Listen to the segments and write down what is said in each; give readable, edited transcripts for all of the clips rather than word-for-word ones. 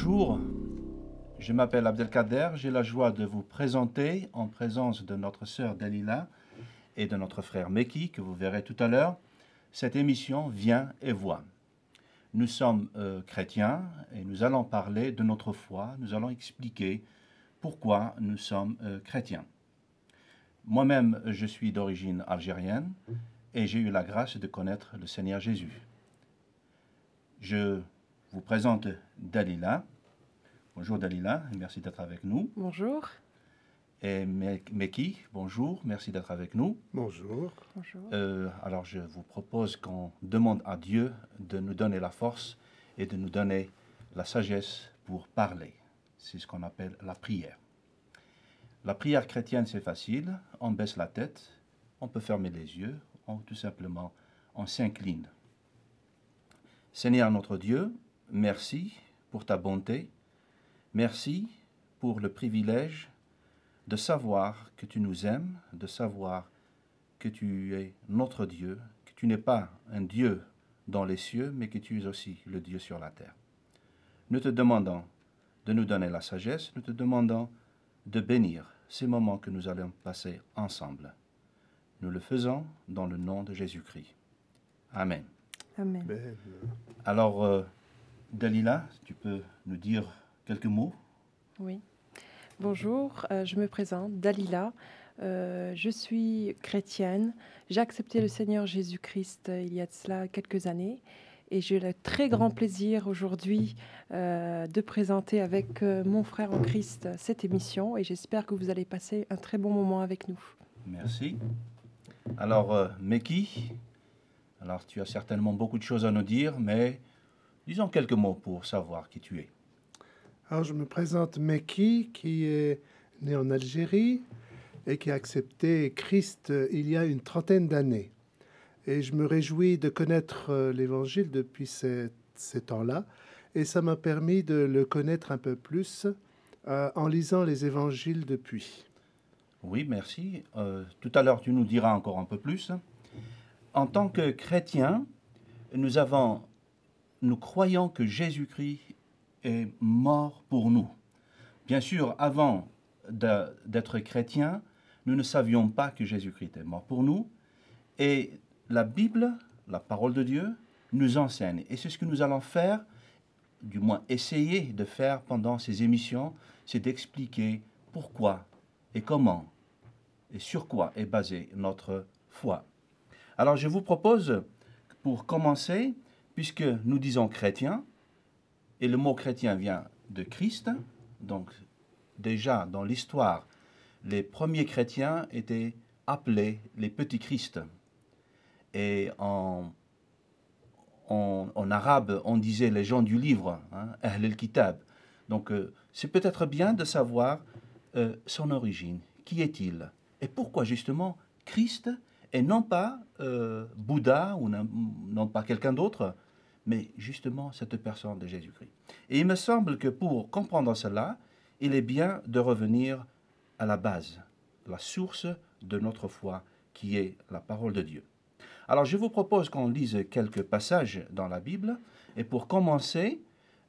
Bonjour, je m'appelle Abdelkader, j'ai la joie de vous présenter en présence de notre sœur Dalila et de notre frère Meki, que vous verrez tout à l'heure, cette émission Viens et vois. Nous sommes chrétiens et nous allons parler de notre foi, nous allons expliquer pourquoi nous sommes chrétiens. Moi-même, je suis d'origine algérienne et j'ai eu la grâce de connaître le Seigneur Jésus. Je vous présente Dalila. Bonjour Dalila, merci d'être avec nous. Bonjour. Et Meki, bonjour, merci d'être avec nous. Bonjour. Bonjour. Alors je vous propose qu'on demande à Dieu de nous donner la force et de nous donner la sagesse pour parler. C'est ce qu'on appelle la prière. La prière chrétienne, c'est facile. On baisse la tête, on peut fermer les yeux, tout simplement, on s'incline. Seigneur notre Dieu, merci pour ta bonté. Merci pour le privilège de savoir que tu nous aimes, de savoir que tu es notre Dieu, que tu n'es pas un Dieu dans les cieux, mais que tu es aussi le Dieu sur la terre. Nous te demandons de nous donner la sagesse, nous te demandons de bénir ces moments que nous allons passer ensemble. Nous le faisons dans le nom de Jésus-Christ. Amen. Amen. Alors, Dalila, tu peux nous dire quelques mots? Oui. Bonjour, je me présente, Dalila. Je suis chrétienne. J'ai accepté le Seigneur Jésus-Christ il y a de cela quelques années. Et j'ai le très grand plaisir aujourd'hui de présenter avec mon frère en Christ cette émission. Et j'espère que vous allez passer un très bon moment avec nous. Merci. Alors, Meki, alors tu as certainement beaucoup de choses à nous dire, mais disons quelques mots pour savoir qui tu es. Alors, je me présente Meki, qui est né en Algérie et qui a accepté Christ il y a une trentaine d'années. Et je me réjouis de connaître l'Évangile depuis ces temps-là. Et ça m'a permis de le connaître un peu plus en lisant les Évangiles depuis. Oui, merci. Tout à l'heure, tu nous diras encore un peu plus. En tant que chrétiens, nous croyons que Jésus-Christ est mort pour nous. Bien sûr, avant d'être chrétiens, nous ne savions pas que Jésus-Christ est mort pour nous. Et la Bible, la parole de Dieu, nous enseigne. Et c'est ce que nous allons faire, du moins essayer de faire pendant ces émissions, c'est d'expliquer pourquoi et comment et sur quoi est basée notre foi. Alors je vous propose, pour commencer, puisque nous disons chrétien, et le mot chrétien vient de Christ, donc déjà dans l'histoire, les premiers chrétiens étaient appelés les petits Christ. Et en arabe, on disait les gens du livre, Ahl al-Kitab. Donc c'est peut-être bien de savoir son origine. Qui est-il? Et pourquoi justement Christ et non pas Bouddha ou non pas quelqu'un d'autre, mais justement cette personne de Jésus-Christ. Et il me semble que pour comprendre cela, il est bien de revenir à la base, la source de notre foi, qui est la parole de Dieu. Alors je vous propose qu'on lise quelques passages dans la Bible. Et pour commencer,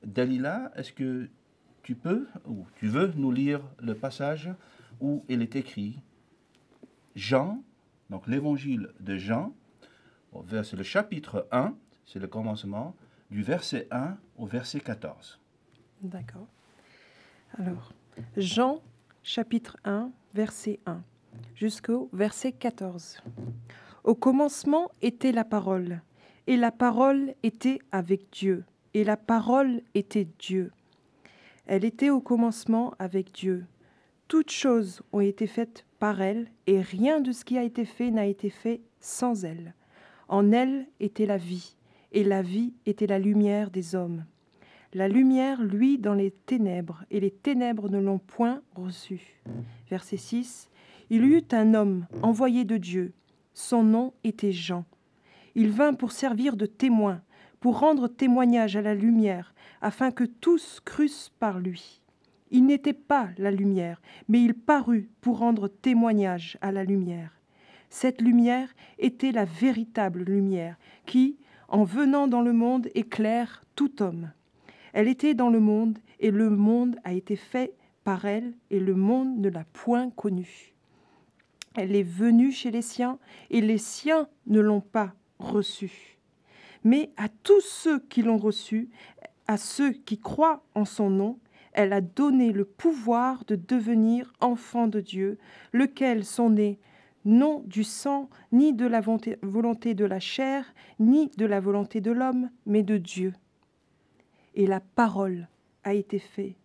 Dalila, est-ce que tu peux ou tu veux nous lire le passage où il est écrit Jean, donc l'évangile de Jean, c'est le chapitre 1, c'est le commencement, du verset 1 au verset 14. D'accord. Alors, Jean, chapitre 1, verset 1, jusqu'au verset 14. Au commencement était la parole, et la parole était avec Dieu, et la parole était Dieu. Elle était au commencement avec Dieu. Toutes choses ont été faites par elle, et rien de ce qui a été fait n'a été fait sans elle. En elle était la vie, et la vie était la lumière des hommes. La lumière luit dans les ténèbres, et les ténèbres ne l'ont point reçue. Verset 6. Il y eut un homme envoyé de Dieu. Son nom était Jean. Il vint pour servir de témoin, pour rendre témoignage à la lumière, afin que tous crussent par lui. Il n'était pas la lumière, mais il parut pour rendre témoignage à la lumière. Cette lumière était la véritable lumière, qui, en venant dans le monde, éclaire tout homme. Elle était dans le monde, et le monde a été fait par elle, et le monde ne l'a point connue. Elle est venue chez les siens, et les siens ne l'ont pas reçue. Mais à tous ceux qui l'ont reçue, à ceux qui croient en son nom, elle a donné le pouvoir de devenir enfants de Dieu, lesquels sont nés non du sang, ni de la volonté de la chair, ni de la volonté de l'homme, mais de Dieu. Et la parole a été faite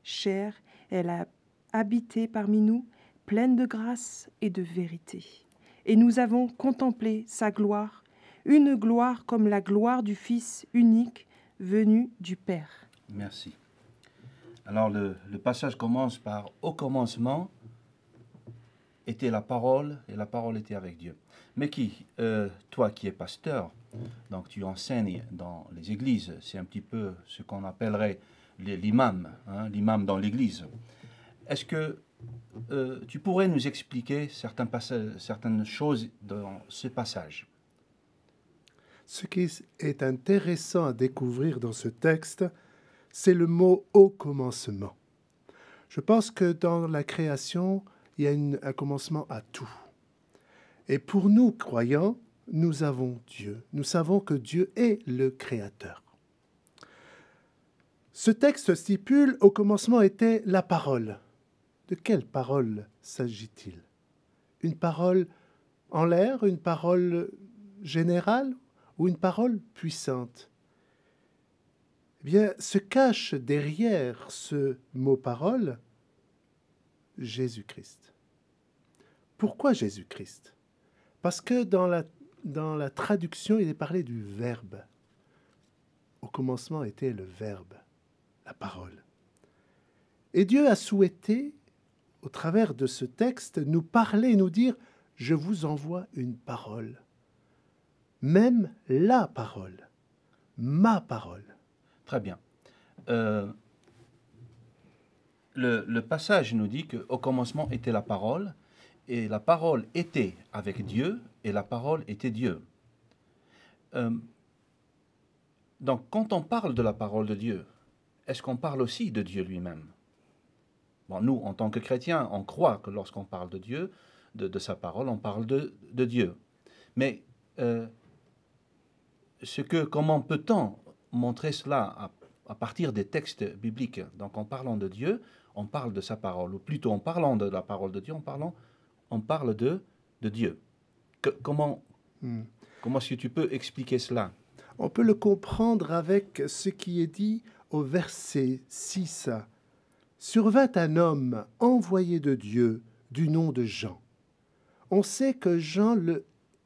chair, elle a habité parmi nous, pleine de grâce et de vérité. Et nous avons contemplé sa gloire, une gloire comme la gloire du Fils unique venu du Père. Merci. Alors le passage commence par « Au commencement était la parole, et la parole était avec Dieu ». Mais toi qui es pasteur, donc tu enseignes dans les églises, c'est un petit peu ce qu'on appellerait l'imam, l'imam dans l'église. Est-ce que tu pourrais nous expliquer certaines choses dans ce passage? Ce qui est intéressant à découvrir dans ce texte, c'est le mot « au commencement ». Je pense que dans la création, il y a un commencement à tout. Et pour nous, croyants, nous avons Dieu. Nous savons que Dieu est le Créateur. Ce texte stipule « au commencement était la parole ». De quelle parole s'agit-il? Une parole en l'air, une parole générale ou une parole puissante? Eh bien, se cache derrière ce mot parole Jésus-Christ. Pourquoi Jésus-Christ? Parce que dans la traduction, il est parlé du Verbe. Au commencement était le Verbe, la parole. Et Dieu a souhaité, au travers de ce texte, nous parler et nous dire « Je vous envoie une parole ». Même la parole, ma parole. Très bien. Le passage nous dit qu'au commencement était la parole, et la parole était avec Dieu, et la parole était Dieu. Donc, quand on parle de la parole de Dieu, est-ce qu'on parle aussi de Dieu lui-même? Bon, nous, en tant que chrétiens, on croit que lorsqu'on parle de Dieu, de sa parole, on parle de Dieu. Mais comment peut-on montrer cela à partir des textes bibliques? Donc, en parlant de Dieu, on parle de sa parole, ou plutôt en parlant de la parole de Dieu, on parle de Dieu. Comment est-ce que tu peux expliquer cela? On peut le comprendre avec ce qui est dit au verset 6. « Survint un homme envoyé de Dieu du nom de Jean. » On sait que Jean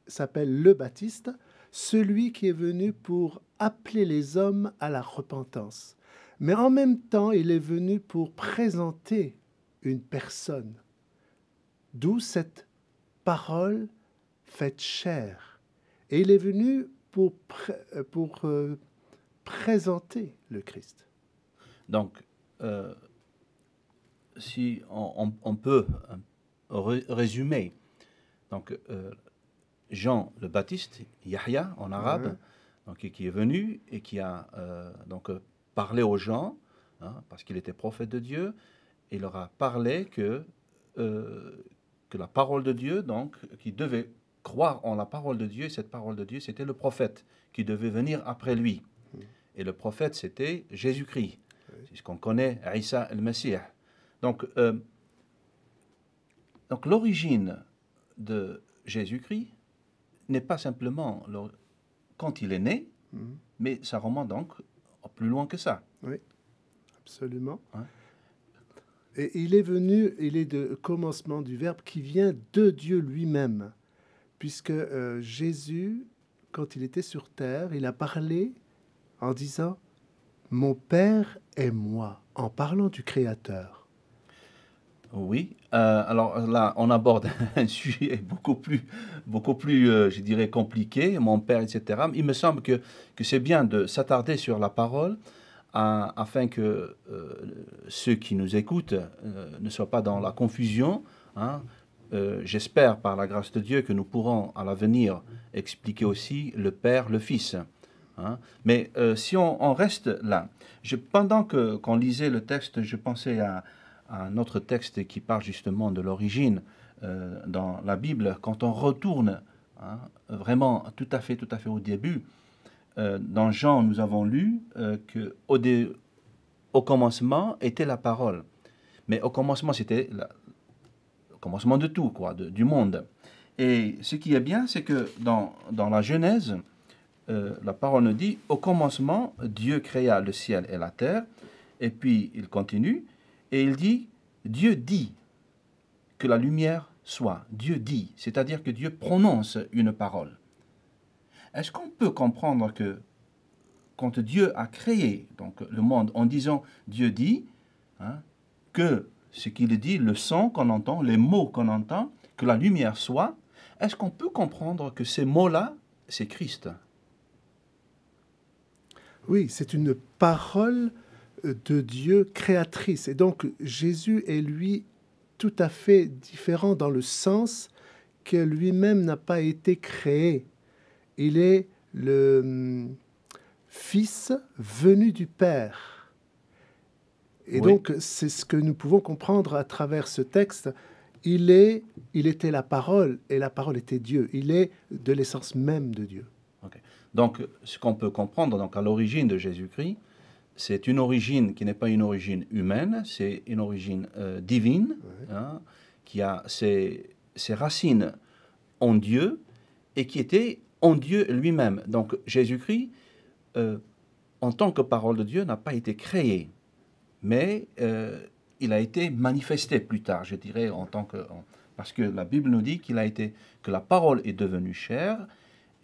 s'appelle le Baptiste, celui qui est venu pour appeler les hommes à la repentance. Mais en même temps, il est venu pour présenter une personne. D'où cette parole faite chair. Et il est venu pour présenter le Christ. Donc, si on peut résumer, donc Jean le Baptiste, Yahya en arabe, donc, qui est venu et qui a parlé aux gens, parce qu'il était prophète de Dieu, et il leur a parlé que la parole de Dieu, donc, qui devait croire en la parole de Dieu, et cette parole de Dieu, c'était le prophète qui devait venir après lui. Et le prophète, c'était Jésus-Christ. C'est ce qu'on connaît, Isa el-Messie. Donc l'origine de Jésus-Christ n'est pas simplement quand il est né, mais ça remonte donc plus loin que ça. Oui, absolument. Hein? Et il est venu, il est de commencement du Verbe qui vient de Dieu lui-même, puisque Jésus, quand il était sur terre, il a parlé en disant « Mon Père et moi », en parlant du Créateur. Oui, alors là, on aborde un sujet beaucoup plus je dirais, compliqué, mon Père, etc. Il me semble que c'est bien de s'attarder sur la parole afin que ceux qui nous écoutent ne soient pas dans la confusion. J'espère, par la grâce de Dieu, que nous pourrons à l'avenir expliquer aussi le Père, le Fils, hein. Mais si on reste là, pendant qu'on lisait le texte, je pensais à un autre texte qui parle justement de l'origine dans la Bible. Quand on retourne vraiment tout à fait au début, dans Jean, nous avons lu qu'au commencement était la parole. Mais au commencement, c'était le commencement de tout, quoi, du monde. Et ce qui est bien, c'est que dans la Genèse, la parole nous dit, au commencement, Dieu créa le ciel et la terre. Et puis, il continue, et il dit, Dieu dit que la lumière soit. Dieu dit, c'est-à-dire que Dieu prononce une parole. Est-ce qu'on peut comprendre que quand Dieu a créé donc, le monde en disant Dieu dit, que ce qu'il dit, le son qu'on entend, les mots qu'on entend, que la lumière soit, est-ce qu'on peut comprendre que ces mots-là, c'est Christ? Oui, c'est une parole de Dieu créatrice. Et donc Jésus est lui tout à fait différent dans le sens que lui-même n'a pas été créé. Il est le Fils venu du Père. Et oui. donc, c'est ce que nous pouvons comprendre à travers ce texte. Il était la parole, et la parole était Dieu. Il est de l'essence même de Dieu. Okay. Donc, ce qu'on peut comprendre donc, à l'origine de Jésus-Christ, c'est une origine qui n'est pas une origine humaine, c'est une origine divine, qui a ses racines en Dieu, et qui était en Dieu lui-même. Donc Jésus-Christ, en tant que parole de Dieu, n'a pas été créé, mais il a été manifesté plus tard, je dirais, parce que la Bible nous dit que la parole est devenue chair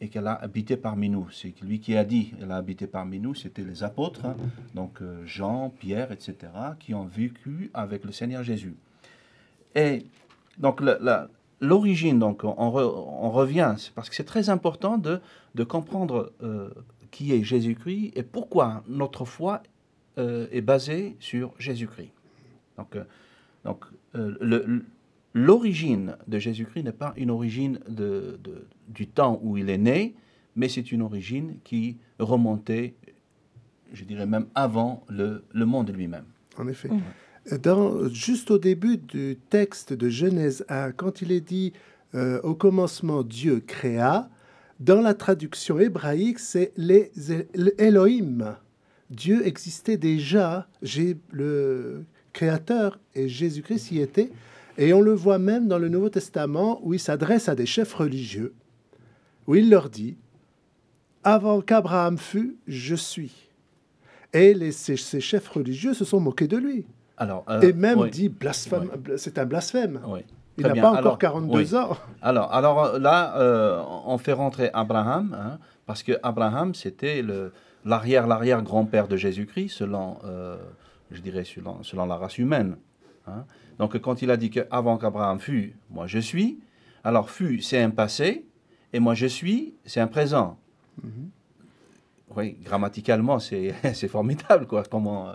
et qu'elle a habité parmi nous. C'est lui qui a dit qu'elle a habité parmi nous, c'était les apôtres, donc Jean, Pierre, etc., qui ont vécu avec le Seigneur Jésus. Et donc l'origine, donc on revient, parce que c'est très important de comprendre qui est Jésus-Christ et pourquoi notre foi est basée sur Jésus-Christ. Donc l'origine de Jésus-Christ n'est pas une origine du temps où il est né, mais c'est une origine qui remontait, je dirais même avant le monde lui-même. En effet. Juste au début du texte de Genèse 1, quand il est dit « Au commencement, Dieu créa », dans la traduction hébraïque, c'est les Elohim. Dieu existait déjà, le Créateur et Jésus-Christ y était. Et on le voit même dans le Nouveau Testament où il s'adresse à des chefs religieux, où il leur dit « Avant qu'Abraham fût, je suis ». Et ces chefs religieux se sont moqués de lui. Alors, et même dit blasphème, c'est un blasphème. Oui. Il n'a pas encore 42 ans. Alors là, on fait rentrer Abraham, parce que Abraham, c'était l'arrière-grand-père de Jésus-Christ, selon la race humaine. Donc, quand il a dit qu'avant qu'Abraham fût, moi je suis, alors fût, c'est un passé, et moi je suis, c'est un présent. Oui, grammaticalement, c'est formidable, quoi. Comment...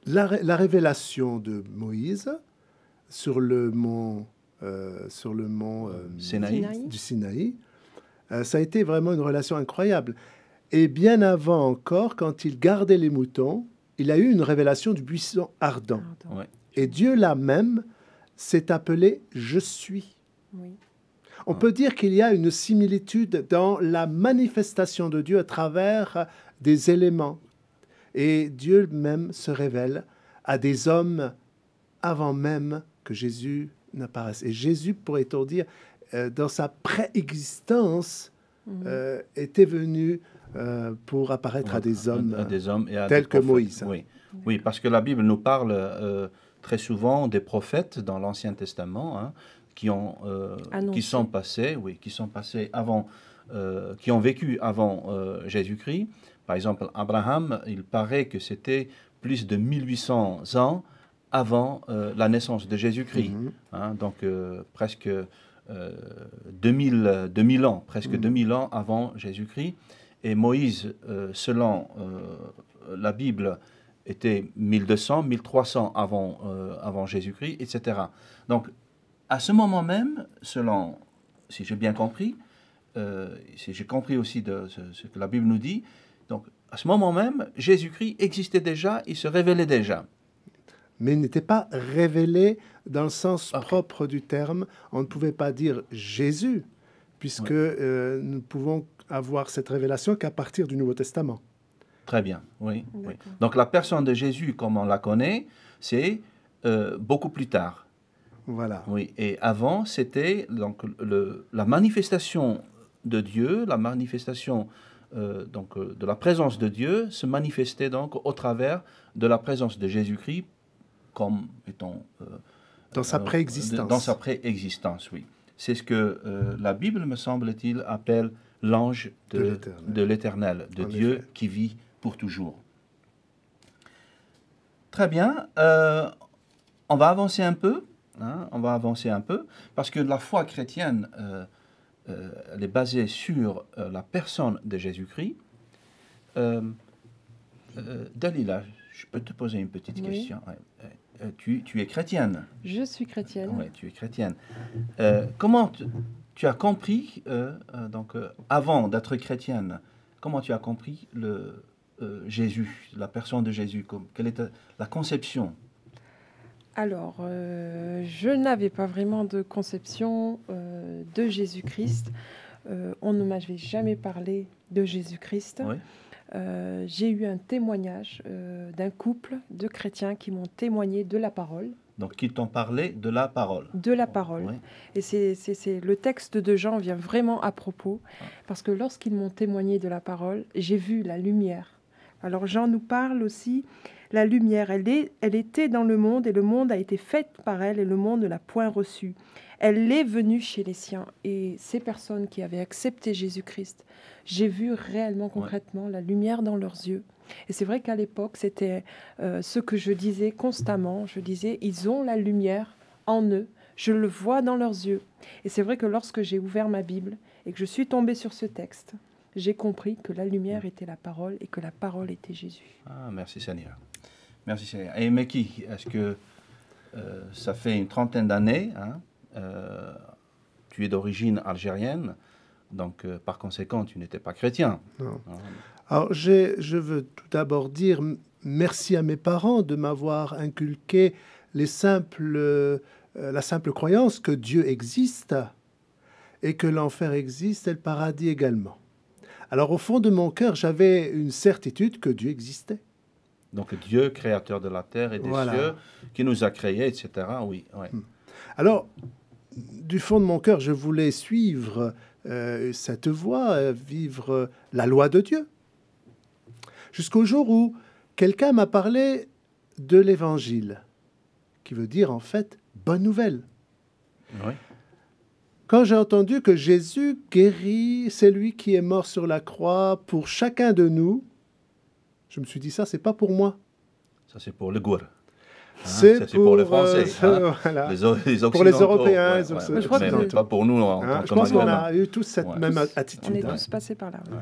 La révélation de Moïse sur le mont du Sinaï, ça a été vraiment une relation incroyable. Et bien avant encore, quand il gardait les moutons, il a eu une révélation du buisson ardent. Ouais. Et Dieu là même s'est appelé « Je suis ». Oui. On peut dire qu'il y a une similitude dans la manifestation de Dieu à travers des éléments. Et Dieu même se révèle à des hommes avant même que Jésus n'apparaisse. Et Jésus, pourrait-on dire, dans sa préexistence, était venu pour apparaître à des hommes, tels que Moïse. Oui, parce que la Bible nous parle très souvent des prophètes dans l'Ancien Testament, qui sont passés avant, qui ont vécu avant Jésus-Christ. Par exemple, Abraham, il paraît que c'était plus de 1800 ans avant la naissance de Jésus-Christ. Donc presque 2000 ans, presque 2000 ans avant Jésus-Christ. Et Moïse, selon la Bible, était 1200, 1300 avant Jésus-Christ, etc. Donc, à ce moment même, selon, si j'ai bien compris, si j'ai compris aussi de ce que la Bible nous dit, donc à ce moment même, Jésus-Christ existait déjà, il se révélait déjà. Mais il n'était pas révélé dans le sens Ok. propre du terme. On ne pouvait pas dire Jésus, puisque nous ne pouvons avoir cette révélation qu'à partir du Nouveau Testament. Très bien, oui. oui. D'accord. Donc la personne de Jésus, comme on la connaît, c'est beaucoup plus tard. Voilà. Oui. Et avant, c'était donc la manifestation de Dieu, la manifestation de la présence de Dieu se manifestait donc au travers de la présence de Jésus-Christ comme étant Dans sa préexistence. Dans sa préexistence, oui. C'est ce que la Bible, me semble-t-il, appelle l'ange de l'Éternel, de En Dieu effet. qui vit pour toujours. Très bien. On va avancer un peu. Hein, on va avancer un peu, parce que la foi chrétienne, elle est basée sur la personne de Jésus-Christ. Dalila, je peux te poser une petite Oui. question. Ouais. Tu es chrétienne. Je suis chrétienne. Oui, tu es chrétienne. Comment tu as compris, avant d'être chrétienne, comment tu as compris Jésus, la personne de Jésus, quelle était la conception? Alors, je n'avais pas vraiment de conception de Jésus-Christ. On ne m'avait jamais parlé de Jésus-Christ. Oui. J'ai eu un témoignage d'un couple de chrétiens qui m'ont témoigné de la parole. Donc, qui t'ont parlé de la parole. De la parole. Oui. Et c'est le texte de Jean vient vraiment à propos, parce que lorsqu'ils m'ont témoigné de la parole, j'ai vu la lumière. Alors Jean nous parle aussi, la lumière, elle était dans le monde, et le monde a été fait par elle, et le monde ne l'a point reçue. Elle est venue chez les siens, et ces personnes qui avaient accepté Jésus-Christ, j'ai vu réellement, concrètement, la lumière dans leurs yeux. Et c'est vrai qu'à l'époque, c'était ce que je disais constamment. Je disais, ils ont la lumière en eux. Je le vois dans leurs yeux. Et c'est vrai que lorsque j'ai ouvert ma Bible et que je suis tombée sur ce texte, j'ai compris que la lumière était la parole et que la parole était Jésus. Ah, merci Seigneur. Merci Seigneur. Et Meki, est-ce que ça fait une trentaine d'années, hein, tu es d'origine algérienne, donc par conséquent, tu n'étais pas chrétien. Non. Hein. Alors, je veux tout d'abord dire merci à mes parents de m'avoir inculqué la simple croyance que Dieu existe et que l'enfer existe et le paradis également. Alors, au fond de mon cœur, j'avais une certitude que Dieu existait. Donc Dieu, créateur de la terre et des cieux, qui nous a créés, etc. Oui. Ouais. Alors, du fond de mon cœur, je voulais suivre cette voie, vivre la loi de Dieu. Jusqu'au jour où quelqu'un m'a parlé de l'Évangile, qui veut dire en fait bonne nouvelle. Oui. Quand j'ai entendu que Jésus guérit, c'est lui qui est mort sur la croix pour chacun de nous, je me suis dit ça, c'est pas pour moi. Ça, c'est pour le gour. Hein, c'est pour les Français. Voilà. Les Occidentaux. Pour les Européens, les ouais, je crois mais que- pas pour nous en tant que je pense qu'on Maghrébins. a eu tous cette même attitude. On est tous passés par là. Oui.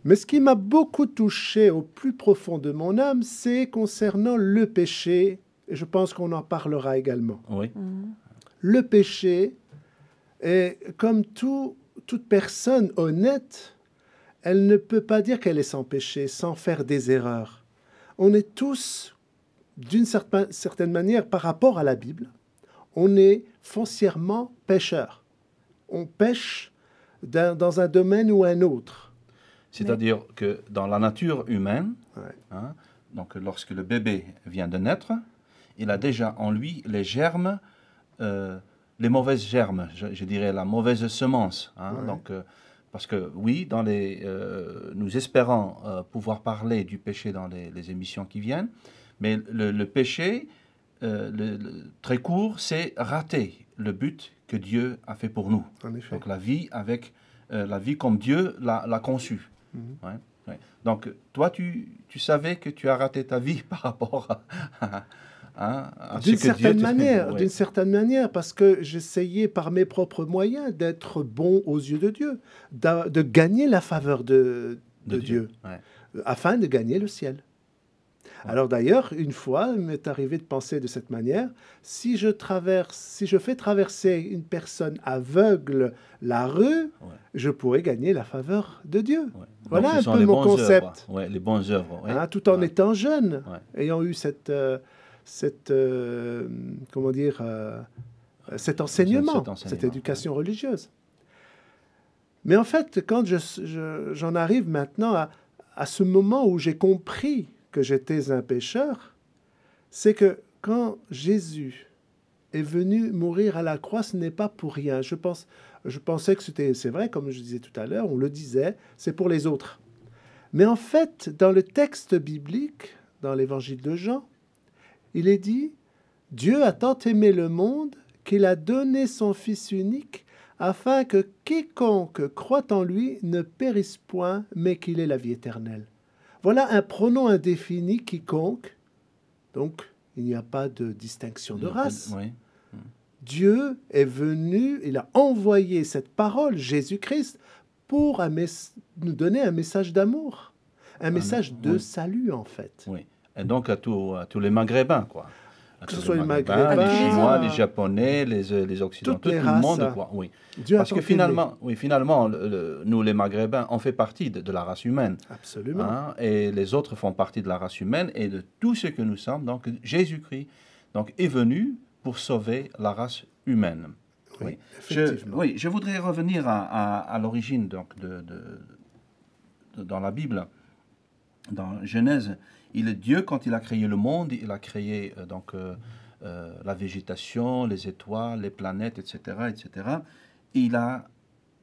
Mais ce qui m'a beaucoup touché au plus profond de mon âme, c'est concernant le péché, et je pense qu'on en parlera également. Oui. Le péché, est, comme toute personne honnête, elle ne peut pas dire qu'elle est sans péché, sans faire des erreurs. On est tous, d'une certaine manière, par rapport à la Bible, on est foncièrement pécheurs. On pêche dans un domaine ou un autre. C'est-à-dire que dans la nature humaine, Ouais. hein, donc lorsque le bébé vient de naître, il a déjà en lui les germes, les mauvaises germes, je dirais la mauvaise semence. Hein, Ouais. donc, parce que oui, nous espérons pouvoir parler du péché dans les émissions qui viennent, mais le péché, très court, c'est rater le but que Dieu a fait pour nous. En effet. Donc la vie comme Dieu l'a conçue. Ouais, ouais. Donc toi, tu savais que tu as raté ta vie par rapport à ce D'une que Dieu certaine te manière, ouais. d'une certaine manière, parce que j'essayais par mes propres moyens d'être bon aux yeux de Dieu, de gagner la faveur de Dieu, Ouais. afin de gagner le ciel. Alors d'ailleurs, une fois, il m'est arrivé de penser de cette manière, si je fais traverser une personne aveugle la rue, Ouais. je pourrais gagner la faveur de Dieu. Ouais. Voilà Donc, un ce sont peu les mon bonnes concept. œuvres. Ouais, les bonnes œuvres. Ouais. Hein, tout en Ouais. étant jeune, Ouais. ayant eu comment dire, cet enseignement, Cet enseignement, cette éducation religieuse. Mais en fait, quand j'en arrive maintenant à ce moment où j'ai compris que j'étais un pécheur, c'est que quand Jésus est venu mourir à la croix, ce n'est pas pour rien. Je pensais que c'est vrai, comme je disais tout à l'heure, on le disait, c'est pour les autres. Mais en fait, dans le texte biblique, dans l'évangile de Jean, il est dit « Dieu a tant aimé le monde qu'il a donné son Fils unique afin que quiconque croit en lui ne périsse point, mais qu'il ait la vie éternelle. » Voilà un pronom indéfini, quiconque. Donc, il n'y a pas de distinction de race. Oui. Dieu est venu, il a envoyé cette parole, Jésus-Christ, pour nous donner un message d'amour, un message de oui. salut, en fait. Oui. Et donc à tous les Maghrébins, quoi. Que ce soit les Maghrébins, les Chinois, les les Japonais, les Occidentaux, toutes les tout le monde, races. quoi. Oui. Dieu Parce a que tant aimé. finalement, nous les Maghrébins, on fait partie de la race humaine. Absolument. Hein, et les autres font partie de la race humaine et de tout ce que nous sommes. Donc Jésus-Christ est venu pour sauver la race humaine. Oui, Je, effectivement. je voudrais revenir à l'origine dans la Bible. Dans Genèse, Dieu, quand il a créé le monde, il a créé la végétation, les étoiles, les planètes, etc. etc.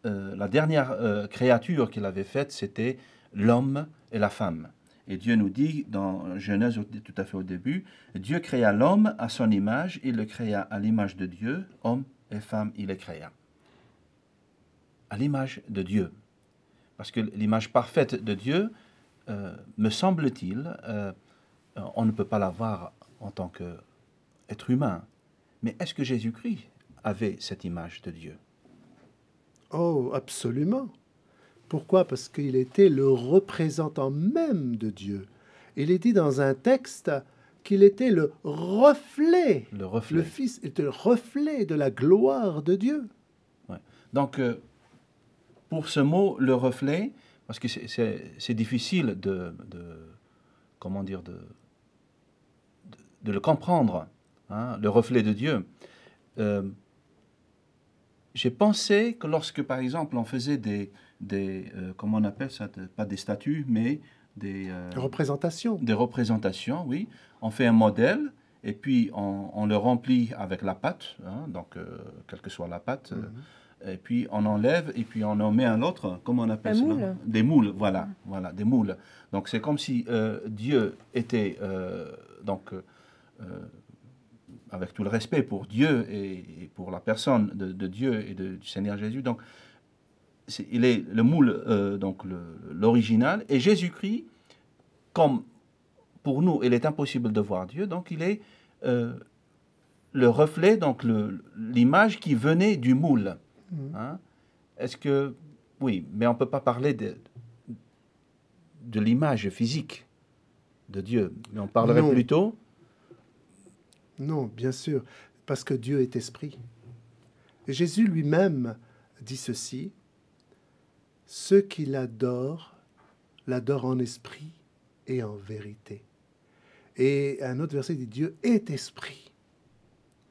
La dernière créature qu'il avait faite, c'était l'homme et la femme. Et Dieu nous dit dans Genèse tout à fait au début, Dieu créa l'homme à son image, il le créa à l'image de Dieu, homme et femme, il les créa. À l'image de Dieu. Parce que l'image parfaite de Dieu, me semble-t-il, on ne peut pas l'avoir en tant qu'être humain. Mais est-ce que Jésus-Christ avait cette image de Dieu? Oh, absolument. Pourquoi? Parce qu'il était le représentant même de Dieu. Il est dit dans un texte qu'il était le reflet. Le reflet. Le Fils était le reflet de la gloire de Dieu. Ouais. Donc, pour ce mot, le reflet, parce que c'est difficile de le comprendre, hein, le reflet de Dieu. J'ai pensé que lorsque, par exemple, on faisait comment on appelle ça, pas des statues, mais des Représentation. Des représentations, oui. On fait un modèle et puis on le remplit avec la pâte, hein, donc quelle que soit la pâte. Et puis on enlève et puis on en met un autre, comment on appelle ça? Des moules, voilà, des moules. Donc c'est comme si Dieu était, avec tout le respect pour Dieu et pour la personne de Dieu et du Seigneur Jésus, donc il est le moule, l'original, et Jésus-Christ, comme pour nous, il est impossible de voir Dieu, donc il est le reflet, donc l'image qui venait du moule. Hein? Est-ce que... Oui, mais on ne peut pas parler de l'image physique de Dieu. Mais on parlerait plutôt... Non, bien sûr, parce que Dieu est esprit. Et Jésus lui-même dit ceci, « Ceux qui l'adorent en esprit et en vérité. » Et un autre verset dit, « Dieu est esprit. »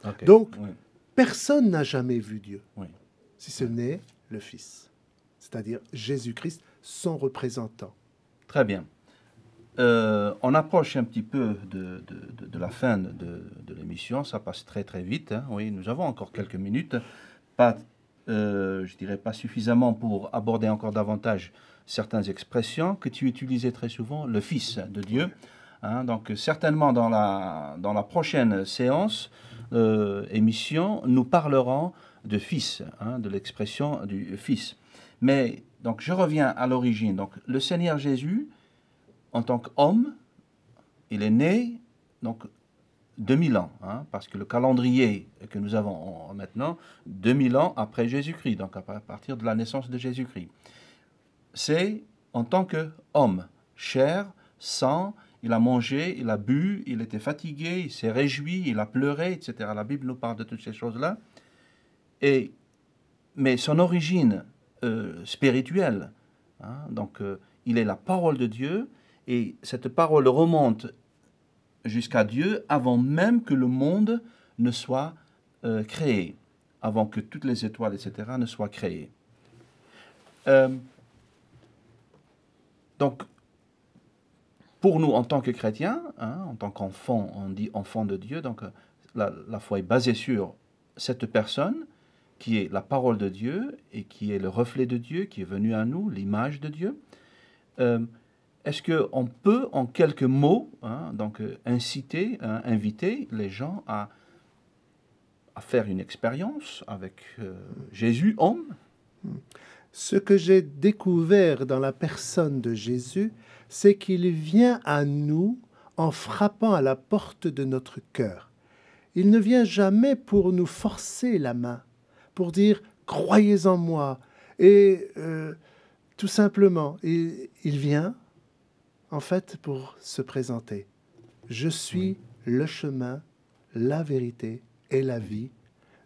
Okay. Donc, oui. Personne n'a jamais vu Dieu, Oui. si ce n'est le Fils, c'est-à-dire Jésus-Christ, son représentant. Très bien. On approche un petit peu de la fin de l'émission, ça passe très très vite. Hein. Oui, nous avons encore quelques minutes, pas, je dirais pas suffisamment pour aborder encore davantage certaines expressions que tu utilisais très souvent, le Fils de Dieu. Hein. Donc certainement dans la prochaine séance, émission, nous parlerons de Fils, hein, de l'expression du Fils. Mais donc je reviens à l'origine. Donc le Seigneur Jésus, en tant qu'homme, il est né donc 2000 ans, hein, parce que le calendrier que nous avons maintenant, 2000 ans après Jésus-Christ, donc à partir de la naissance de Jésus-Christ. C'est en tant qu'homme, chair, sang, il a mangé, il a bu, il était fatigué, il s'est réjoui, il a pleuré, etc. La Bible nous parle de toutes ces choses-là. Mais son origine spirituelle, hein, donc il est la parole de Dieu, et cette parole remonte jusqu'à Dieu avant même que le monde ne soit créé, avant que toutes les étoiles, etc., ne soient créées. Donc, pour nous, en tant que chrétiens, hein, en tant qu'enfants, on dit enfants de Dieu, donc la foi est basée sur cette personne qui est la parole de Dieu et qui est le reflet de Dieu, qui est venu à nous, l'image de Dieu. Est-ce qu'on peut, en quelques mots, hein, donc inciter, inviter les gens à faire une expérience avec Jésus, homme? Ce que j'ai découvert dans la personne de Jésus, c'est qu'il vient à nous en frappant à la porte de notre cœur. Il ne vient jamais pour nous forcer la main, pour dire « croyez en moi ». Et tout simplement, il vient en fait pour se présenter. Je suis le chemin, la vérité et la vie.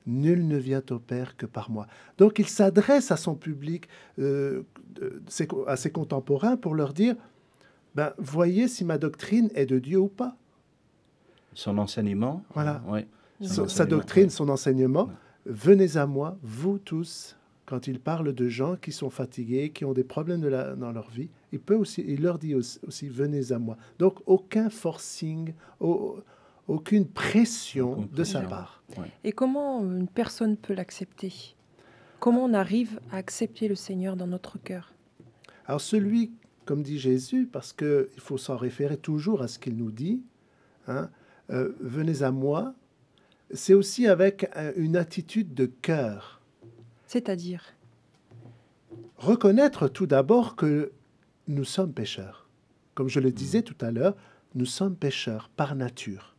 Nul ne vient au Père que par moi. Donc il s'adresse à son public, à ses contemporains, pour leur dire ben, voyez si ma doctrine est de Dieu ou pas. Son enseignement. Voilà. Oui, sa doctrine, son enseignement. Venez à moi, vous tous. Quand il parle de gens qui sont fatigués, qui ont des problèmes dans leur vie, il leur dit aussi venez à moi. Donc aucun forcing, aucune pression de sa part. Ouais. Et comment une personne peut l'accepter? Comment on arrive à accepter le Seigneur dans notre cœur? Alors celui, comme dit Jésus, parce qu'il faut s'en référer toujours à ce qu'il nous dit, hein, venez à moi, c'est aussi avec une attitude de cœur. C'est-à-dire? Reconnaître tout d'abord que nous sommes pécheurs. Comme je le disais tout à l'heure, nous sommes pécheurs par nature.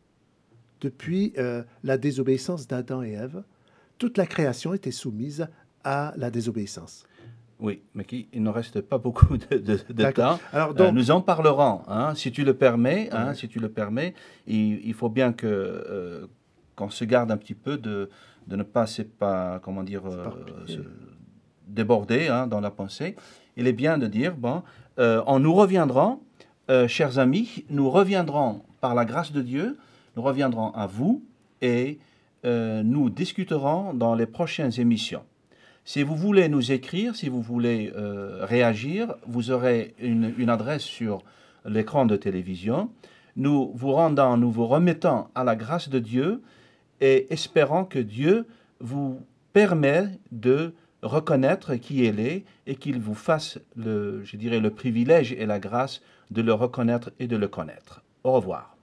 Depuis la désobéissance d'Adam et Ève, toute la création était soumise à la désobéissance. Oui, mais il ne reste pas beaucoup de temps. Alors, donc, nous en parlerons, hein, si tu le permets. Hein, si tu le permets, il faut bien qu'on se garde un petit peu de ne pas, comment dire, se déborder hein, dans la pensée. Il est bien de dire, bon, nous reviendrons, chers amis, nous reviendrons par la grâce de Dieu, nous reviendrons à vous et nous discuterons dans les prochaines émissions. Si vous voulez nous écrire, si vous voulez réagir, vous aurez une adresse sur l'écran de télévision. Nous vous remettons à la grâce de Dieu et espérons que Dieu vous permet de reconnaître qui il est et qu'il vous fasse le privilège et la grâce de le reconnaître et de le connaître. Au revoir.